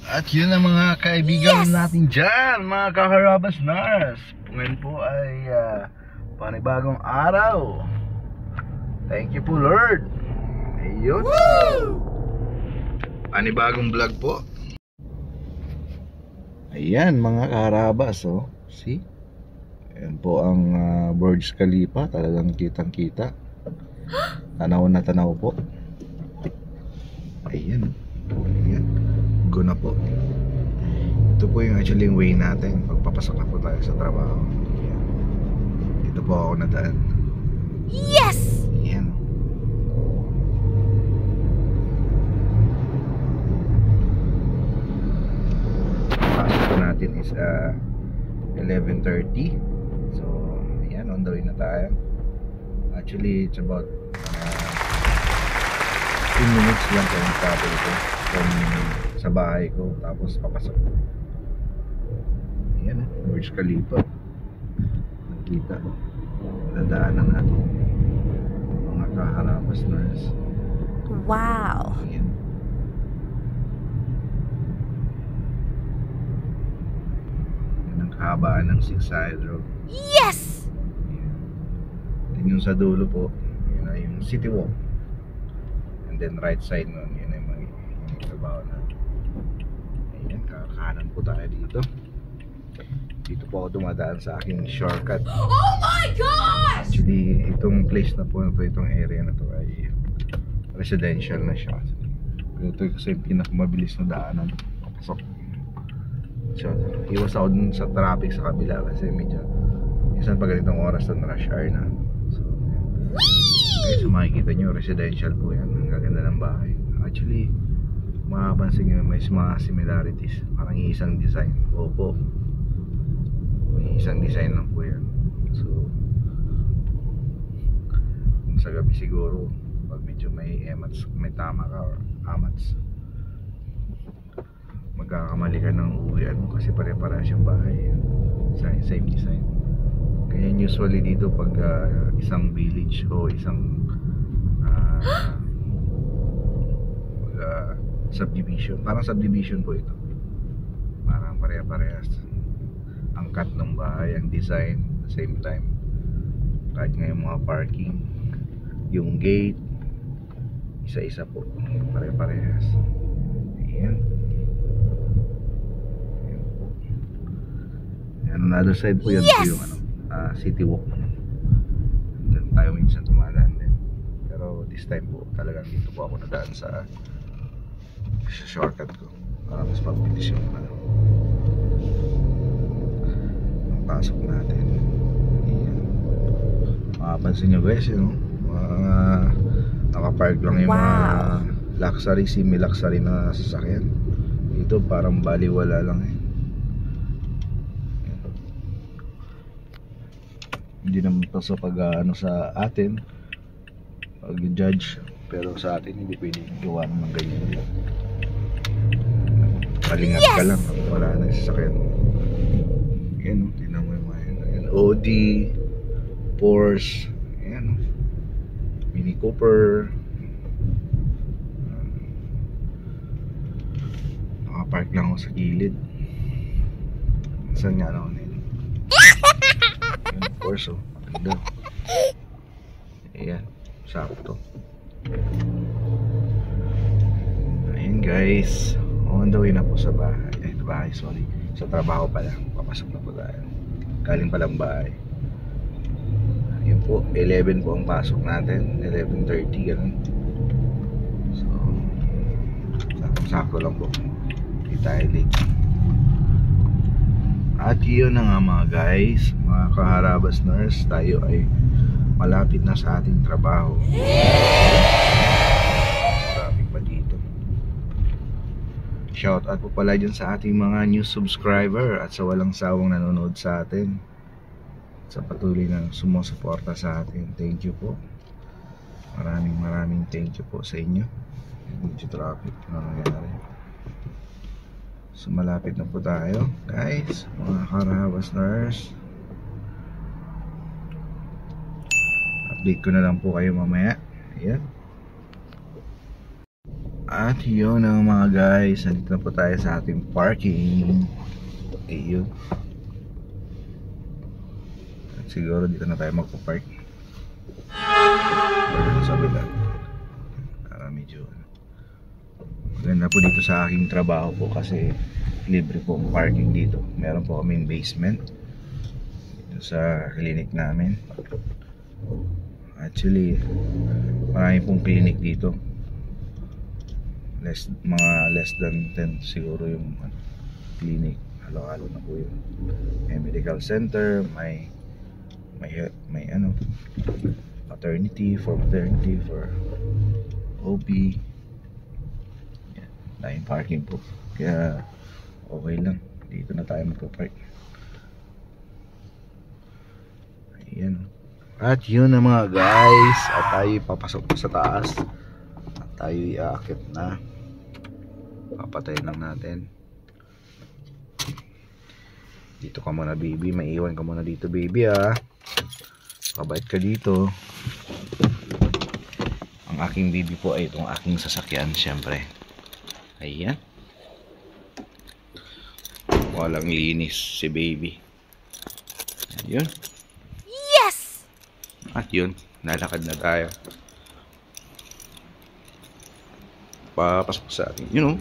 At yun ang mga kaibigan natin dyan, mga kaharabas nars. Ngayon po ay panibagong araw. Thank you po Lord. Ayun. Panibagong vlog po. Ayan mga kaharabas, oh. See? Ayan po ang Burj Khalifa. Talagang kitang kita. Tanaw na tanaw po. Ayan. Ayan. Go na po. Ito po yung actually yung way natin pagpapasok na po tayo sa trabaho. Ayan. Dito po ako nadaan. Yes! Ayan. Pasok po natin is 11:30. So ayan, on the way na tayo. Actually it's about 15 minutes lang po yung travel ko from sa bahay ko, tapos papasok. Ayan, Burj Khalifa. Nakita, dadaanan natin mga kaharabas nars. Wow! Ayan. Yan ang kahabaan ng Six-Side Road. Yes! Ayan. Then yung sa dulo po, yun ay yung City Walk. And then right side nun, yun ay mga trabaho na. Ayan, kakanan po tayo dito. Dito po ako dumadaan sa aking shortcut. Oh my gosh! Actually, itong place na po, itong area na to ay residential na siya. Ito kasi yung pinakamabilis na daanan. Papasok. So, iwas ako dun sa traffic sa kabila kasi medyo minsan pag ganitong oras na rush hour na. So, kaya makikita nyo, residential po yan. Ang gaganda ng bahay. Actually, mapapansin nyo may mga similarities. Parang isang design. Opo, may isang design lang po yan. So sa gabi siguro pag medyo may emats, may tama ka or amats, magkakamali ka ng uwian mo kasi pare-parehas yung bahay. Same design. Kaya usually dito pag isang village o isang subdivision, parang subdivision po ito, parang pare-parehas ang cut ng bahay, ang design, same time. Kahit nga yung mga parking, yung gate, isa-isa po, pare-parehas. Ayan. Ayan po. And on the other side po yan po yung City Walk. Diyan tayo minsan tumadaan din. Pero this time po talagang dito po ako nadaan sa shortcut ko para mas mabilis yung pasok natin. Ayan. Makapansin nyo guys, yung mga nakapark lang yung mga luxury, semi-luxury na sasakyan. Dito parang baliwala lang eh. Ayan. Hindi naman pa sa pag sa atin pag-judge, pero sa atin hindi pwede gawa ng ganyan. Palingat ka lang, wala na yung sasakyan. Ayan, tingnan mo yung mga yun. Ayan, Audi, Porsche, ayan, Mini Cooper. Nakapark lang ako sa gilid. Saan nga ako nila? Ayan, Porsche, ganda. Ayan, sakto. Ayan guys, on the way na po sa bahay. Sorry, sa trabaho pa lang. Papasok na po tayo. Galing pa lang bahay. Ayun po, 11 po ang pasok natin. 11:30 ganun. So sakto lang po, hindi tayo late. At yun na nga mga guys, mga kaharabas nurse, tayo ay malapit na sa ating trabaho. Traffic pa dito. Shout out po pala dyan sa ating mga new subscriber at sa walang sawang nanonood sa atin, sa patuloy na sumusuporta sa atin. Thank you po. Maraming thank you po sa inyo. Medyo traffic na nangyari. So malapit na po tayo guys, mga kaharabas nurse. Update ko na lang po kayo mamaya. Ayan. At yun ang mga guys, nandito na po tayo sa ating parking. Ayun. At siguro dito na tayo magpa-park. Or sa bilang. Para medyo maganda po dito sa aking trabaho po kasi libre po ang parking dito. Meron po kaming basement dito sa clinic namin. Actually, marami pong clinic dito. Mga less than 10 siguro yung clinic. Halo-halo na po yun. May medical center, may ano, maternity, for maternity, for OP. Yan, daming parking po. Kaya okay lang. Dito na tayo magpa-park. Ayan. At yun na mga guys. At tayo papasok sa taas. At tayo iaakit na. Papatayin lang natin. Dito ka muna baby. Maiiwan ka muna dito baby ah. Kabait ka dito. Ang aking baby po ay itong aking sasakyan syempre. Ayan. Walang linis si baby. Ayun. Yes! At yun, nalakad na tayo. Papasok sa atin, you know.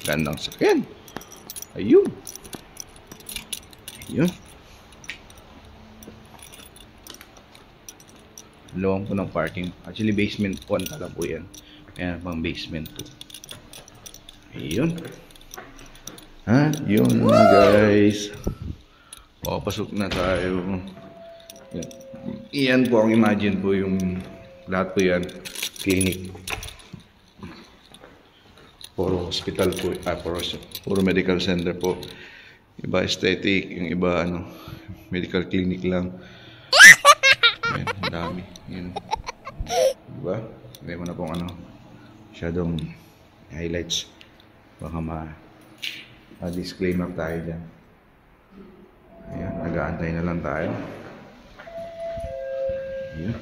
Gandang sakyan. Ayun. Ayun. Lawang po ng parking. Actually basement 1 pala po yan. Kaya pang basement 2. Ayun. Ha? Yun na guys. Papasok na tayo. Iyan po ang imagine po yung lahat po yan. Clinic. Puro hospital po. Puro medical center po. Iba aesthetic. Yung iba ano, medical clinic lang. Ayan, ang dami. Yun. Diba? Hindi mo na pong ano, masyadong highlights. Baka ma-disclaimer tayo dyan. Ayan, nag-aantay na lang tayo. Ayan.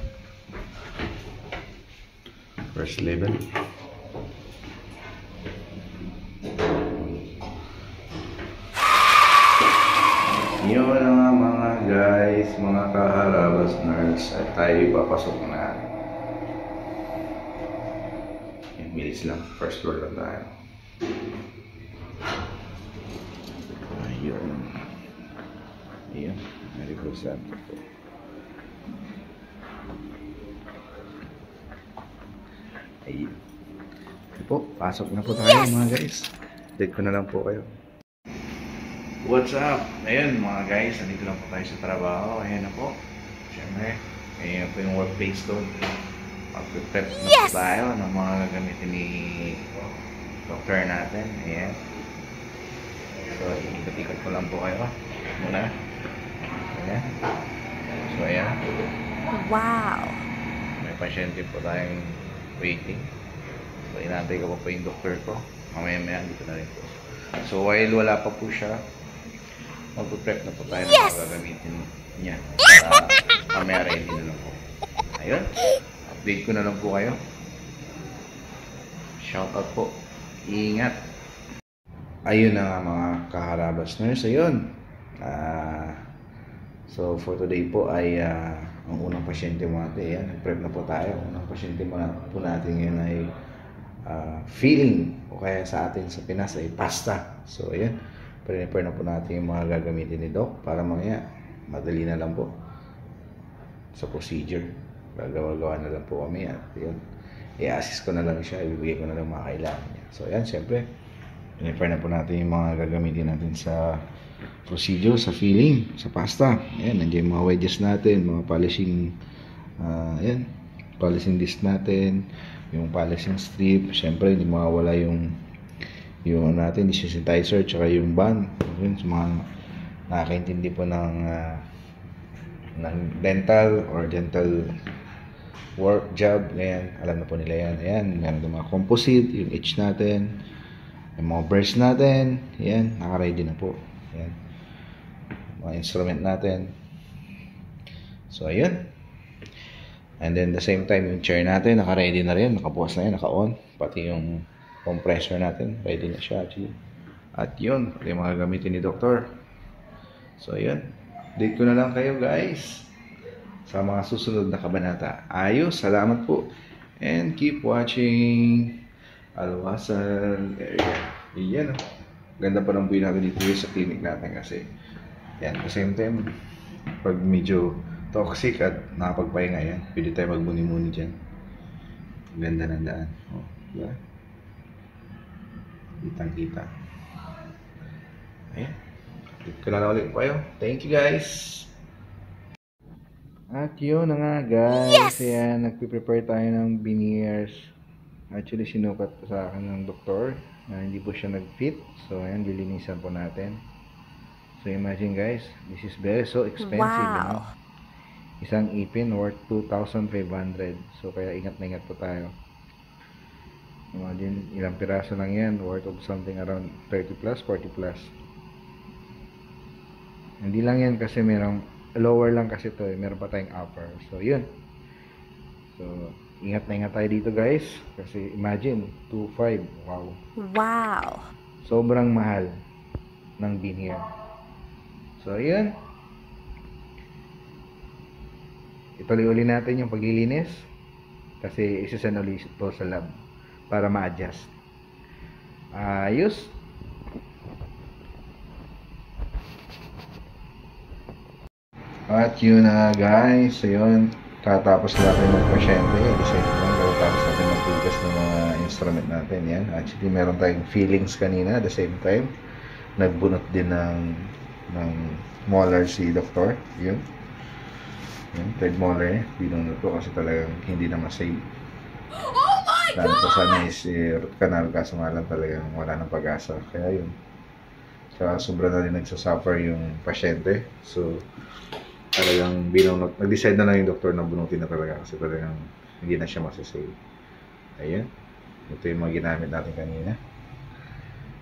First level. Yun na mga guys, mga kaharabas nerds, at tayo papasok na. Yan, bilis lang. First floor lang tayo. Ayun. Ayun, medical center po. Ayun. Ayun po, pasok na po tayo mga guys. Update ko na lang po kayo. What's up? Ayun mga guys, nandito lang po tayo sa trabaho. Ayan na po. Siyempre, ayan po yung workplace doon. Mag-prep na po tayo ng mga gagamitin ni doctor natin. Ayan. So, ikot-ikot ko lang po kayo. Muna. Ayan. So, ayan. Wow! May pasyente po tayong waiting. So, inantay ko po yung doctor ko. Mamaya-maya dito na rin po. So, while wala pa po siya, mag-prep na po tayo ng mga gagamitin niya para mamaya ready na lang po. Ayun, update ko na lang po kayo. Shoutout po. Ingat. Ayun na nga mga kaharabas nurse. Ayun. So for today po ay ang unang pasyente mo natin. Ayan, nag-prep na po tayo. Ang unang pasyente po natin ngayon ay filling o kaya sa atin sa Pinas ay pasta. So ayan. Prepare na po natin yung mga gagamitin ni Doc para mamaya madali na lang po sa procedure. Gagawa-gawa na lang po kami at yun, i-assist ko na lang siya, ibibigay ko na lang mga kailangan niya. So ayan, siyempre prepare na po natin yung mga gagamitin natin sa procedure, sa filling, sa pasta. Ayan, nandiyan yung mga wedges natin, mga polishing ayan, polishing disc natin, yung polishing strip. Siyempre hindi mawawala yung natin, desensitizer, tsaka yung band. Yun, sa mga nakakaintindi po ng dental or dental work job, ayan, alam na po nila yan. Ayan, meron yung mga composite, yung edge natin, yung mga burrs natin, ayan, naka-ready na po. Ayan, mga instrument natin. So, ayun. And then, the same time, yung chair natin, naka-ready na rin, nakabukas na yan, naka-on. Pati yung compressor natin. Ready na siya actually. At yun, ito yung mga gamitin ni Doktor. So yun, update ko na lang kayo guys sa mga susunod na kabanata. Ayos, salamat po. And keep watching Alwasan area. Iyan, ganda pa ng view natin dito sa clinic natin kasi yan, at the same time, pag medyo toxic at nakapagpahinga yan, pwede tayo magmuni-muni dyan. Ganda ng daan. Oh, diba? Kitang-kita. Ayan. Update ko na lang ulit po kayo. Thank you guys! At yun na nga guys. Yes! Ayan, nagpiprepare tayo ng veneers. Actually, sinukat po sa akin ng doktor na hindi po siya nag-fit. So, ayan, lilinisan po natin. So, imagine guys, this is very so expensive. Wow. Isang ipin worth 2,500. So, kaya ingat na ingat po tayo. Imagine, ilang piraso lang yan, worth of something around 30 plus, 40 plus. Hindi lang yan kasi merong lower lang kasi to, meron pa tayong upper. So, yun. So, ingat na ingat tayo dito guys. Kasi imagine, 2,500. Wow. Wow. Sobrang mahal ng veneer. So, yun. Ituloy-uli natin yung paglilinis. Kasi isasend ulit ito sa lab para ma-adjust. Ayos. At yun na guys. So yun. Tatapos natin mag-pasyente. Tatapos natin magtugas ng mga instrument natin. Yan. Actually, meron tayong feelings kanina. At the same time, nagbunot din ng molar si doktor. Yun. Yun. Third molar. Binunot ko kasi talagang hindi na masay. Oh my Dahil pa sana is root canal kaso nga lang talagang wala ng pag-asa. Kaya yun. Kaya sobra na rin nagsasuffer yung pasyente. So, talagang binunot. Nag-decide na lang yung doktor na bunutin na talaga kasi talagang hindi na siya masasave. Ayan. Ito yung mga ginamit natin kanina.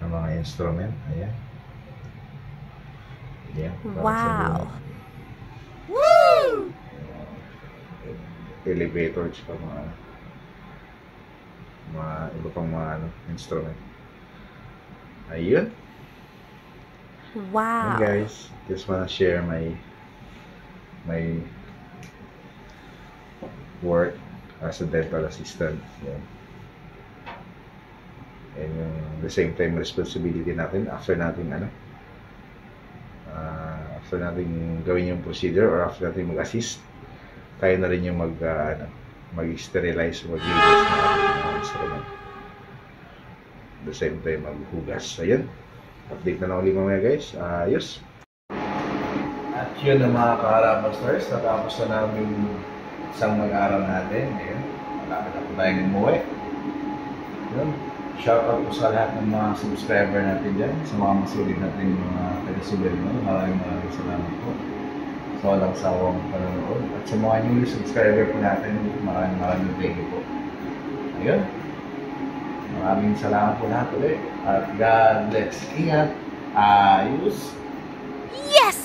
Ng mga instrument. Ayan. Ayan. Wow. Woo! Elevator tsaka mga iba pang mga instrument. Ayun. Wow. And guys, just wanna share my work as a dental assistant. Yan. And yung the same time responsibility natin after natin after natin gawin yung procedure or after natin mag-assist, tayo na rin yung mag-sterilize, mag-linis na ating mga instrument. The same time maghugas. Ayun. Update na lang ulit mamaya guys. Ayos. At yun na mga ka-Harapasters, natapos na namin isang mag-aaral natin. Ayun. Malapit na po tayong umuwi. Yun. Shoutout po sa lahat ng mga subscriber natin dyan. Sa mga masulit natin mga taga-subel mo. Maraming salamat po. Sa walang sawang panonood. At sa mga new subscriber po natin, maraming thank you po. Ayun. Maraming salamat po lahat ulit. At God bless. Ingat. Ayos. Yes!